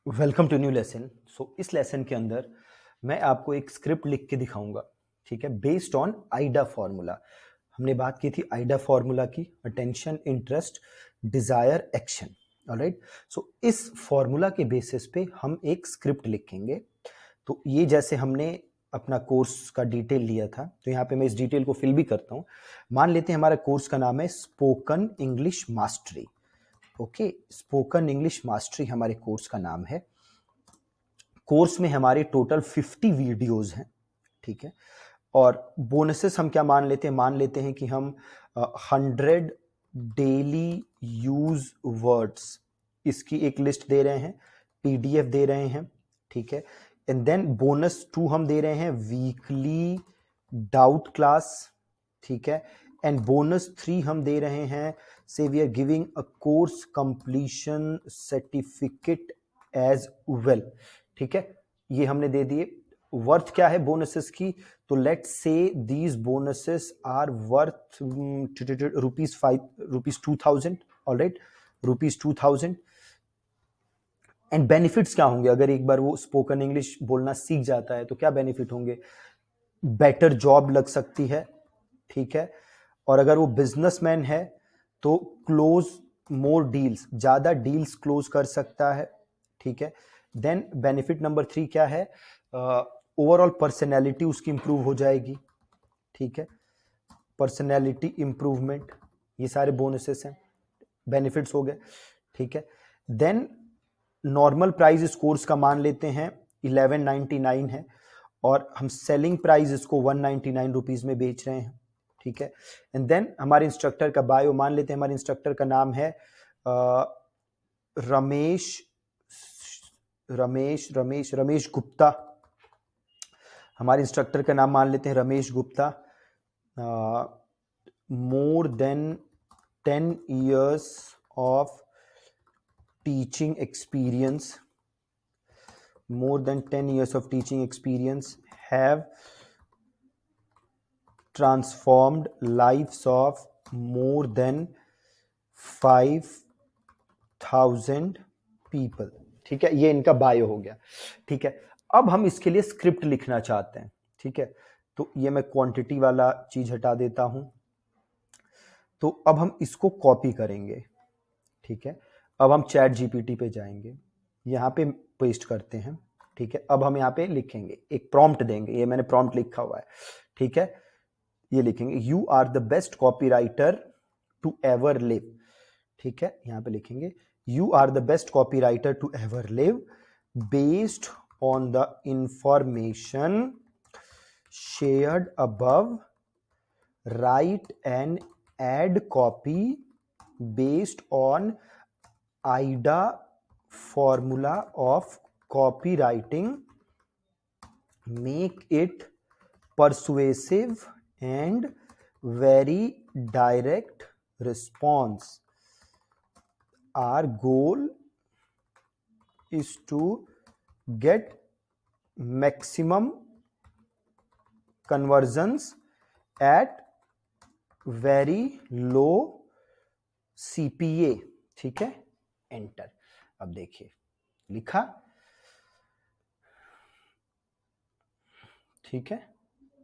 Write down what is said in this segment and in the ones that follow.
Welcome to new lesson. इस lesson के अंदर मैं आपको एक स्क्रिप्ट लिख के दिखाऊंगा, ठीक है, बेस्ड ऑन आइडा फॉर्मूला। हमने बात की थी आइडा फॉर्मूला की, attention, interest, desire, action. Alright, इस फॉर्मूला के बेसिस पे हम एक स्क्रिप्ट लिखेंगे। तो ये जैसे हमने अपना कोर्स का डिटेल लिया था, तो यहाँ पे मैं इस डिटेल को फिल भी करता हूँ। मान लेते हैं हमारा कोर्स का नाम है spoken English mastery. Okay, spoken English mastery हमारे कोर्स का नाम है। कोर्स में हमारे टोटल 50 वीडियोस हैं, ठीक है। और बोनसेस हम क्या मान लेते हैं? मान लेते हैं कि हम 100 डेली यूज वर्ड्स, इसकी एक लिस्ट दे रहे हैं, पीडीएफ दे रहे हैं, ठीक है। एंड देन बोनस 2 हम दे रहे हैं वीकली डाउट क्लास, ठीक है। एंड बोनस 3 हम दे रहे हैं, say we are giving a course completion certificate as well, ठीक है। ये हमने दे दिए। वर्थ क्या है बोनसेस की? तो let's say these bonuses are worth ₹2,000। Alright, ₹2,000। And benefits क्या होंगे? अगर एक बार वो स्पोकन इंग्लिश बोलना सीख जाता है तो क्या बेनिफिट होंगे? बेटर जॉब लग सकती है, ठीक है। और अगर वो बिजनेसमैन है तो क्लोज मोर डील्स, ज्यादा डील्स क्लोज कर सकता है, ठीक है। देन बेनिफिट नंबर 3 क्या है? ओवरऑल पर्सनैलिटी उसकी इंप्रूव हो जाएगी, ठीक है। पर्सनैलिटी इंप्रूवमेंट, ये सारे बोनसेस हैं, बेनिफिट्स हो गए, ठीक है। देन नॉर्मल प्राइस इस कोर्स का मान लेते हैं 1199 है, और हम सेलिंग प्राइस इसको 199 रुपीज में बेच रहे हैं, ठीक है। एंड देन हमारे इंस्ट्रक्टर का बायो मान लेते हैं, हमारे इंस्ट्रक्टर का नाम है रमेश रमेश रमेश रमेश गुप्ता। हमारे इंस्ट्रक्टर का नाम मान लेते हैं Ramesh Gupta. More than 10 years of teaching experience, more than 10 years of teaching experience, have transformed lives of more than 5,000 people, ठीक है। ये इनका बायो हो गया, ठीक है। अब हम इसके लिए स्क्रिप्ट लिखना चाहते हैं, ठीक है। तो ये मैं क्वांटिटी वाला चीज हटा देता हूं। तो अब हम इसको कॉपी करेंगे, ठीक है। अब हम चैट जीपीटी पे जाएंगे, यहाँ पे पेस्ट करते हैं, ठीक है। अब हम यहाँ पे लिखेंगे, एक प्रॉम्प्ट देंगे, ये मैंने प्रॉम्प्ट लिखा हुआ है, ठीक है। ये लिखेंगे you are the best copy writer to ever live, ठीक है। यहाँ पे लिखेंगे you are the best copy writer to ever live based on the information shared above, right and add copy based on AIDA formula of copywriting, make it persuasive and very direct response. Our goal is to get maximum conversions at very low CPA, ठीक है। Enter. अब देखिए लिखा, ठीक है।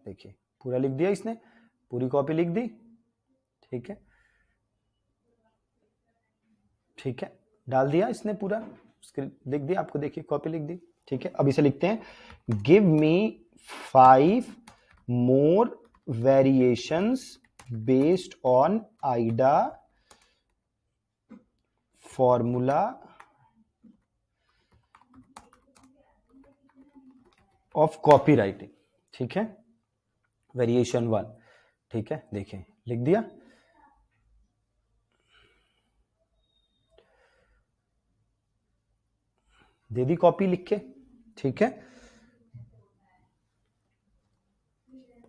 देखिए पूरा लिख दिया इसने, पूरी कॉपी लिख दी, ठीक है, ठीक है। डाल दिया इसने पूरा, लिख दिया, आपको देखिए कॉपी लिख दी, ठीक है। अब इसे लिखते हैं give me 5 more variations based on AIDA formula of copywriting, ठीक है। वेरिएशन 1, ठीक है। देखें लिख दिया, दे दी कॉपी लिख के, ठीक है।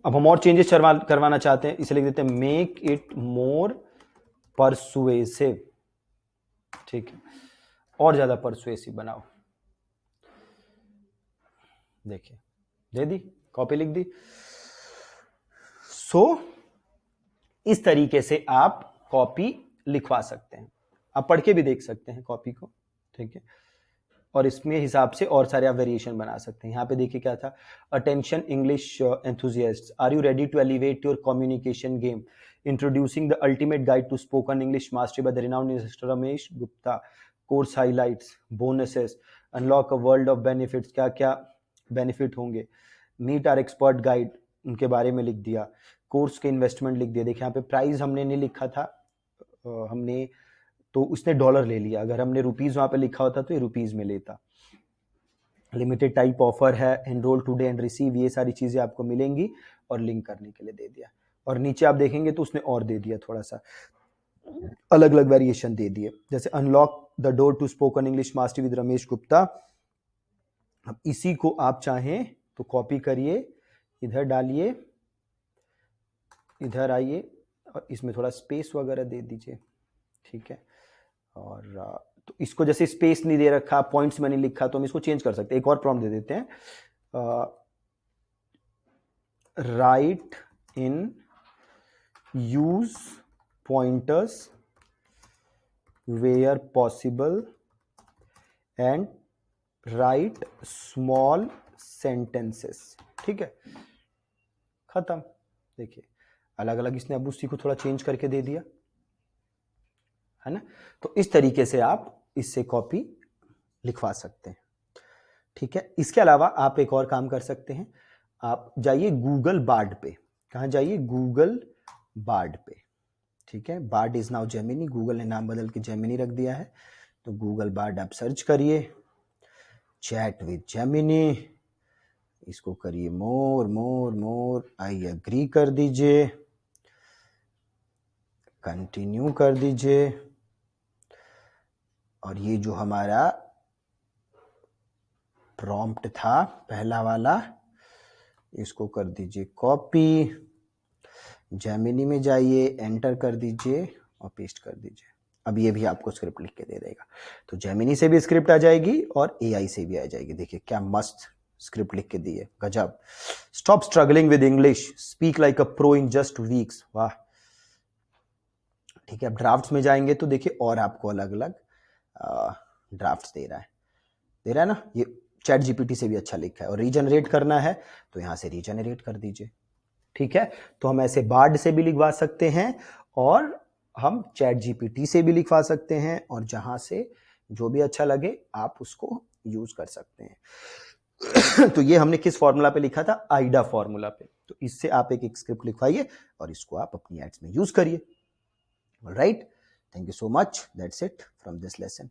अब हम और चेंजेस करवाना चाहते हैं, इसे लिख देते हैं मेक इट मोर परसुएसिव, ठीक है। और ज्यादा परसुएसिव बनाओ, देखिए दे दी कॉपी लिख दी। इस तरीके से आप कॉपी लिखवा सकते हैं, आप पढ़ के भी देख सकते हैं कॉपी को, ठीक है। और इसमें हिसाब से और सारे आप वेरिएशन बना सकते हैं। यहाँ पे देखिए क्या था, attention English enthusiast, are you ready to elevate your communication game, introducing the ultimate guide to spoken English mastery by the renowned mister Ramesh Gupta, course highlights, bonuses, unlock a world of benefits, क्या क्या benefit होंगे, meet are expert guide, उनके बारे में लिख दिया, course के investment लिख दिया। देखिए यहाँ पे प्राइस हमने नहीं लिखा था, हमने तो उसने डॉलर ले लिया, अगर हमने रुपीज वहां पे लिखा होता तो ये रुपीज में लेता। लिमिटेड टाइप ऑफर है, एनरोल टुडे एंड रिसीव, ये सारी चीजें आपको मिलेंगी और लिंक करने के लिए दे दिया। और नीचे आप देखेंगे तो उसने और दे दिया, थोड़ा सा अलग अलग वेरिएशन दे दिए, जैसे unlock the door to spoken English mastery with Ramesh Gupta. अब इसी को आप चाहें तो कॉपी करिए, इधर डालिए, इधर आइए और इसमें थोड़ा स्पेस वगैरह दे दीजिए, ठीक है। और तो इसको जैसे स्पेस नहीं दे रखा, पॉइंट्स में नहीं लिखा, तो हम इसको चेंज कर सकते हैं, एक और प्रॉम्प्ट दे देते हैं, write in use pointers where possible and write small sentences, ठीक है, खत्म। देखिए अलग अलग इसने अब उसी को थोड़ा चेंज करके दे दिया, है ना। तो इस तरीके से आप इससे कॉपी लिखवा सकते हैं, ठीक है। इसके अलावा आप एक और काम कर सकते हैं, आप जाइए गूगल बार्ड पे, कहाँ जाइए, गूगल बार्ड पे, ठीक है। Bard is now Gemini, Google ने नाम बदल के जेमिनी रख दिया है, तो गूगल बार्ड आप सर्च करिए, चैट विद जेमिनी, इसको करिए मोर मोर मोर, आई एग्री कर दीजिए, कंटिन्यू कर दीजिए, और ये जो हमारा प्रॉम्प्ट था पहला वाला, इसको कर दीजिए कॉपी, जेमिनी में जाइए, एंटर कर दीजिए और पेस्ट कर दीजिए। अब ये भी आपको स्क्रिप्ट लिख के दे देगा, तो जेमिनी से भी स्क्रिप्ट आ जाएगी और एआई से भी आ जाएगी। देखिए क्या मस्त स्क्रिप्ट लिख के दी है, गजब। Stop struggling with English, speak like a pro in just weeks, वाह, ठीक है। अब ड्राफ्ट्स में जाएंगे तो देखिए और आपको अलग अलग ड्राफ्ट्स दे रहा है ना, ये चैट जीपीटी से भी अच्छा लिखा है। और रीजनरेट करना है तो यहाँ से रीजनरेट कर दीजिए, ठीक है। तो हम ऐसे बार्ड से भी लिखवा सकते हैं और हम चैट जीपीटी से भी लिखवा सकते हैं, और जहां से जो भी अच्छा लगे आप उसको यूज कर सकते हैं। तो ये हमने किस फॉर्मूला पे लिखा था, आइडा फॉर्मूला पे। तो इससे आप एक स्क्रिप्ट लिखवाइए और इसको आप अपनी एड्स में यूज करिए। Alright, thank you so much, that's it from this lesson.